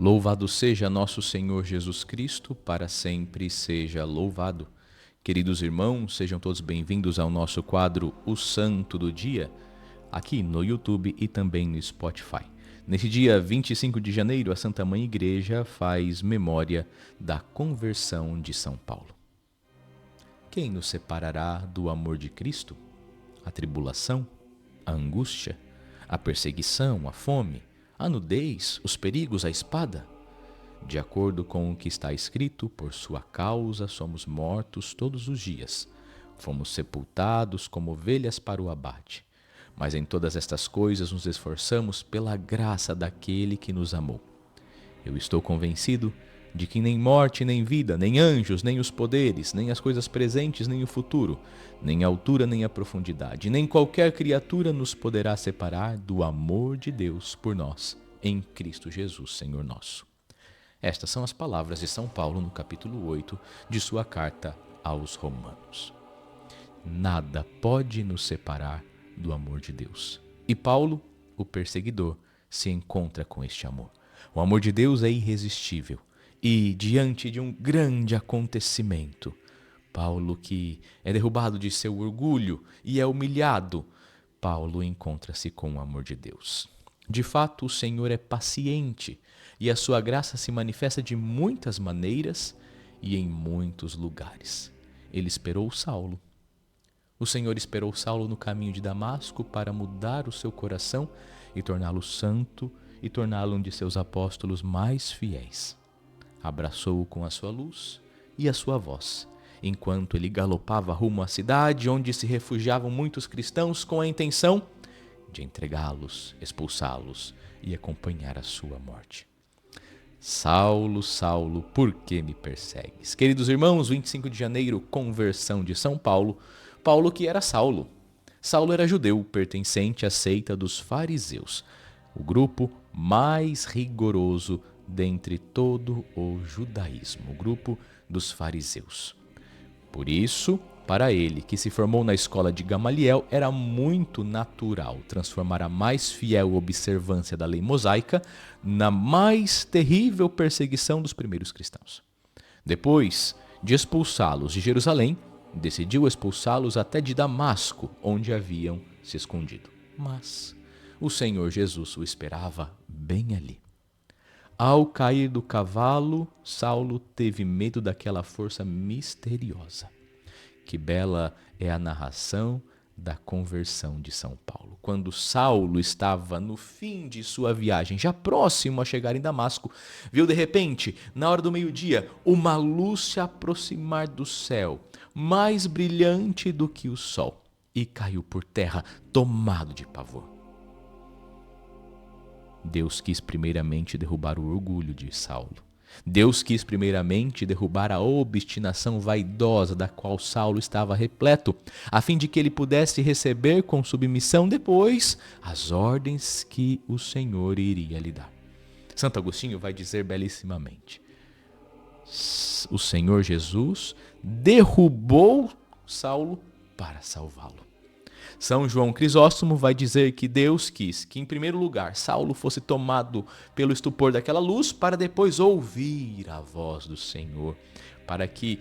Louvado seja nosso Senhor Jesus Cristo, para sempre seja louvado. Queridos irmãos, sejam todos bem-vindos ao nosso quadro O Santo do Dia, aqui no YouTube e também no Spotify. Neste dia 25 de janeiro, a Santa Mãe Igreja faz memória da conversão de São Paulo. Quem nos separará do amor de Cristo? A tribulação, a angústia, a perseguição, a fome, a nudez, os perigos, a espada? De acordo com o que está escrito, por sua causa somos mortos todos os dias. Fomos sepultados como ovelhas para o abate. Mas em todas estas coisas nos esforçamos pela graça daquele que nos amou. Eu estou convencido de que nem morte, nem vida, nem anjos, nem os poderes, nem as coisas presentes, nem o futuro, nem a altura, nem a profundidade, nem qualquer criatura nos poderá separar do amor de Deus por nós, em Cristo Jesus, Senhor nosso. Estas são as palavras de São Paulo no capítulo 8 de sua carta aos Romanos. Nada pode nos separar do amor de Deus. E Paulo, o perseguidor, se encontra com este amor. O amor de Deus é irresistível. E diante de um grande acontecimento, Paulo, que é derrubado de seu orgulho e é humilhado, Paulo encontra-se com o amor de Deus. De fato, o Senhor é paciente e a sua graça se manifesta de muitas maneiras e em muitos lugares. Ele esperou Saulo. O Senhor esperou Saulo no caminho de Damasco para mudar o seu coração e torná-lo santo e torná-lo um de seus apóstolos mais fiéis. Abraçou-o com a sua luz e a sua voz, enquanto ele galopava rumo à cidade onde se refugiavam muitos cristãos com a intenção de entregá-los, expulsá-los e acompanhar a sua morte. Saulo, Saulo, por que me persegues? Queridos irmãos, 25 de janeiro, conversão de São Paulo. Paulo que era Saulo. Saulo era judeu, pertencente à seita dos fariseus, o grupo mais rigoroso dentre todo o judaísmo, o grupo dos fariseus. Por isso, para ele, que se formou na escola de Gamaliel, era muito natural transformar a mais fiel observância da lei mosaica na mais terrível perseguição dos primeiros cristãos. Depois de expulsá-los de Jerusalém, decidiu expulsá-los até de Damasco, onde haviam se escondido. Mas o Senhor Jesus o esperava bem ali. Ao cair do cavalo, Saulo teve medo daquela força misteriosa. Que bela é a narração da conversão de São Paulo. Quando Saulo estava no fim de sua viagem, já próximo a chegar em Damasco, viu de repente, na hora do meio-dia, uma luz se aproximar do céu, mais brilhante do que o sol, e caiu por terra, tomado de pavor. Deus quis primeiramente derrubar o orgulho de Saulo. Deus quis primeiramente derrubar a obstinação vaidosa da qual Saulo estava repleto, a fim de que ele pudesse receber com submissão depois as ordens que o Senhor iria lhe dar. Santo Agostinho vai dizer belissimamente: o Senhor Jesus derrubou Saulo para salvá-lo. São João Crisóstomo vai dizer que Deus quis que, em primeiro lugar, Saulo fosse tomado pelo estupor daquela luz para depois ouvir a voz do Senhor, para que,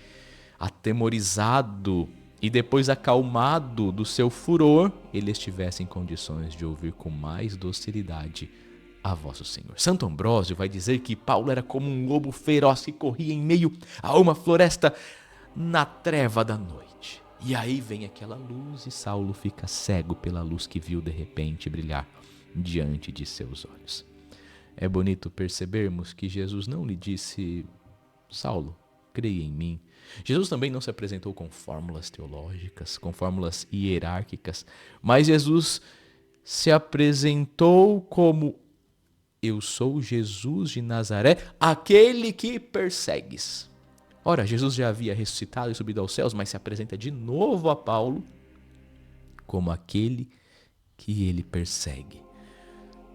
atemorizado e depois acalmado do seu furor, ele estivesse em condições de ouvir com mais docilidade a voz do Senhor. Santo Ambrósio vai dizer que Paulo era como um lobo feroz que corria em meio a uma floresta na treva da noite. E aí vem aquela luz e Saulo fica cego pela luz que viu de repente brilhar diante de seus olhos. É bonito percebermos que Jesus não lhe disse: Saulo, creia em mim. Jesus também não se apresentou com fórmulas teológicas, com fórmulas hierárquicas, mas Jesus se apresentou como: eu sou Jesus de Nazaré, aquele que persegues. Ora, Jesus já havia ressuscitado e subido aos céus, mas se apresenta de novo a Paulo como aquele que ele persegue.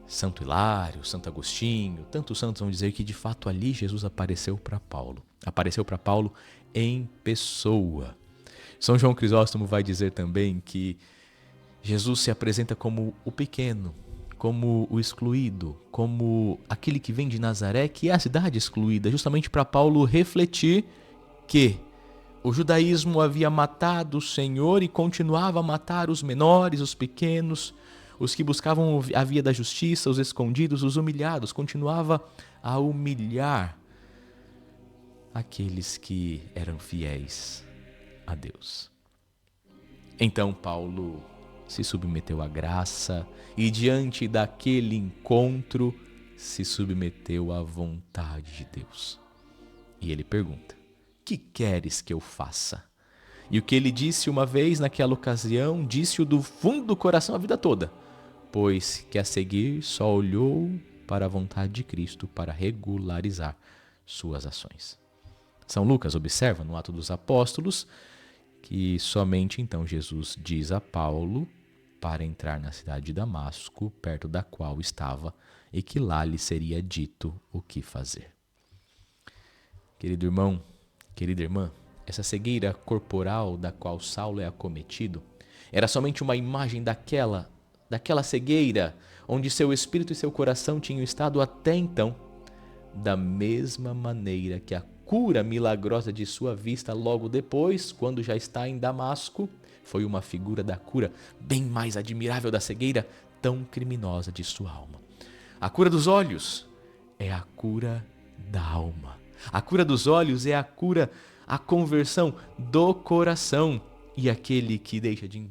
Santo Hilário, Santo Agostinho, tantos santos vão dizer que de fato ali Jesus apareceu para Paulo. Apareceu para Paulo em pessoa. São João Crisóstomo vai dizer também que Jesus se apresenta como o pequeno, como o excluído, como aquele que vem de Nazaré, que é a cidade excluída, justamente para Paulo refletir que o judaísmo havia matado o Senhor e continuava a matar os menores, os pequenos, os que buscavam a via da justiça, os escondidos, os humilhados, continuava a humilhar aqueles que eram fiéis a Deus. Então Paulo se submeteu à graça e, diante daquele encontro, se submeteu à vontade de Deus. E ele pergunta: que queres que eu faça? E o que ele disse uma vez naquela ocasião, disse-o do fundo do coração a vida toda, pois que a seguir só olhou para a vontade de Cristo para regularizar suas ações. São Lucas observa no Atos dos Apóstolos que somente então Jesus diz a Paulo para entrar na cidade de Damasco, perto da qual estava, e que lá lhe seria dito o que fazer. Querido irmão, querida irmã, essa cegueira corporal da qual Saulo é acometido era somente uma imagem daquela cegueira onde seu espírito e seu coração tinham estado até então. Da mesma maneira que a cura milagrosa de sua vista logo depois, quando já está em Damasco, foi uma figura da cura bem mais admirável da cegueira tão criminosa de sua alma. A cura dos olhos é a cura da alma. A cura dos olhos é a cura, a conversão do coração. E aquele que deixa de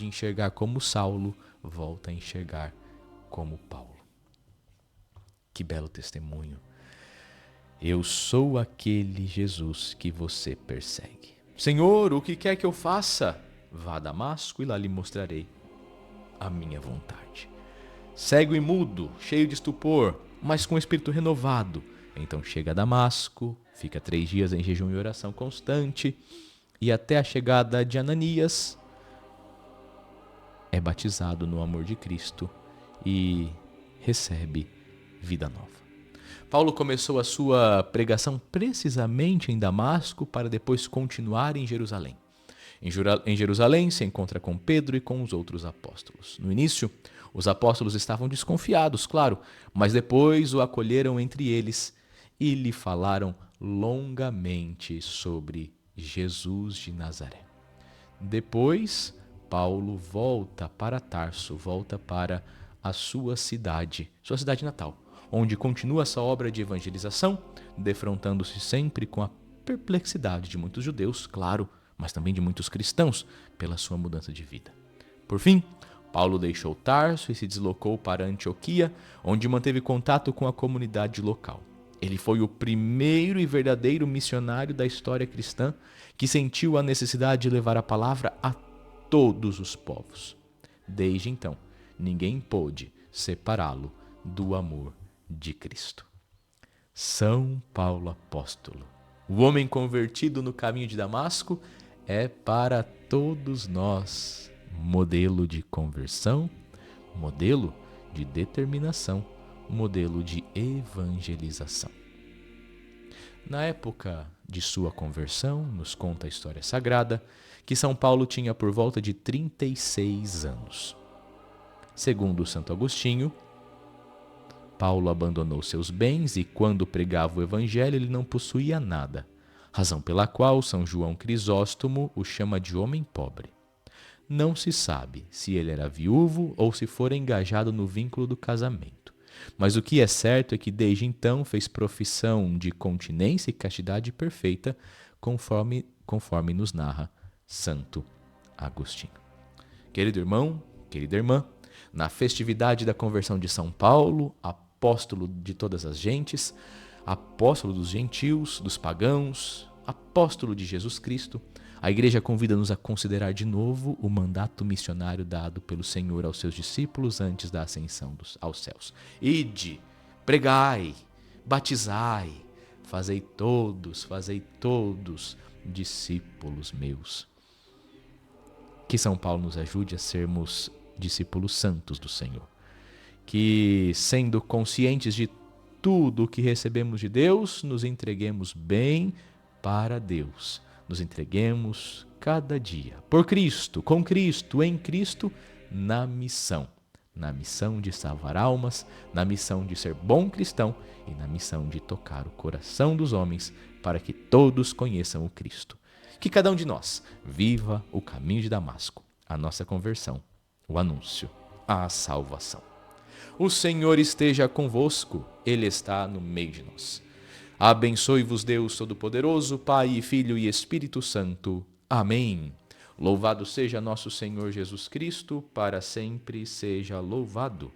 enxergar como Saulo, volta a enxergar como Paulo. Que belo testemunho. Eu sou aquele Jesus que você persegue. Senhor, o que quer que eu faça? Vá a Damasco e lá lhe mostrarei a minha vontade. Cego e mudo, cheio de estupor, mas com espírito renovado. Então chega a Damasco, fica 3 dias em jejum e oração constante, e até a chegada de Ananias, é batizado no amor de Cristo e recebe vida nova. Paulo começou a sua pregação precisamente em Damasco para depois continuar em Jerusalém. Em Jerusalém se encontra com Pedro e com os outros apóstolos. No início, os apóstolos estavam desconfiados, claro, mas depois o acolheram entre eles e lhe falaram longamente sobre Jesus de Nazaré. Depois, Paulo volta para Tarso, volta para a sua cidade natal, onde continua essa obra de evangelização, defrontando-se sempre com a perplexidade de muitos judeus, claro, mas também de muitos cristãos, pela sua mudança de vida. Por fim, Paulo deixou Tarso e se deslocou para Antioquia, onde manteve contato com a comunidade local. Ele foi o primeiro e verdadeiro missionário da história cristã que sentiu a necessidade de levar a palavra a todos os povos. Desde então, ninguém pôde separá-lo do amor de Cristo. São Paulo apóstolo, o homem convertido no caminho de Damasco, é para todos nós modelo de conversão, modelo de determinação, modelo de evangelização. Na época de sua conversão, nos conta a história sagrada, que São Paulo tinha por volta de 36 anos. Segundo Santo Agostinho, Paulo abandonou seus bens e, quando pregava o evangelho, ele não possuía nada, razão pela qual São João Crisóstomo o chama de homem pobre. Não se sabe se ele era viúvo ou se fora engajado no vínculo do casamento, mas o que é certo é que desde então fez profissão de continência e castidade perfeita, conforme nos narra Santo Agostinho. Querido irmão, querida irmã, na festividade da conversão de São Paulo, apóstolo de todas as gentes, apóstolo dos gentios, dos pagãos, apóstolo de Jesus Cristo, a Igreja convida-nos a considerar de novo o mandato missionário dado pelo Senhor aos seus discípulos antes da ascensão aos céus. Ide, pregai, batizai, fazei todos discípulos meus. Que São Paulo nos ajude a sermos discípulos santos do Senhor. Que, sendo conscientes de tudo o que recebemos de Deus, nos entreguemos bem para Deus. Nos entreguemos cada dia por Cristo, com Cristo, em Cristo, na missão na missão de salvar almas, na missão de ser bom cristão e na missão de tocar o coração dos homens para que todos conheçam o Cristo. Que cada um de nós viva o caminho de Damasco, a nossa conversão, o anúncio, a salvação. O Senhor esteja convosco, Ele está no meio de nós. Abençoe-vos Deus Todo-Poderoso, Pai, Filho e Espírito Santo. Amém. Louvado seja nosso Senhor Jesus Cristo, para sempre seja louvado.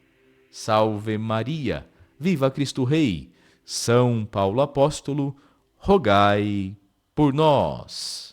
Salve Maria, viva Cristo Rei. São Paulo Apóstolo, rogai por nós.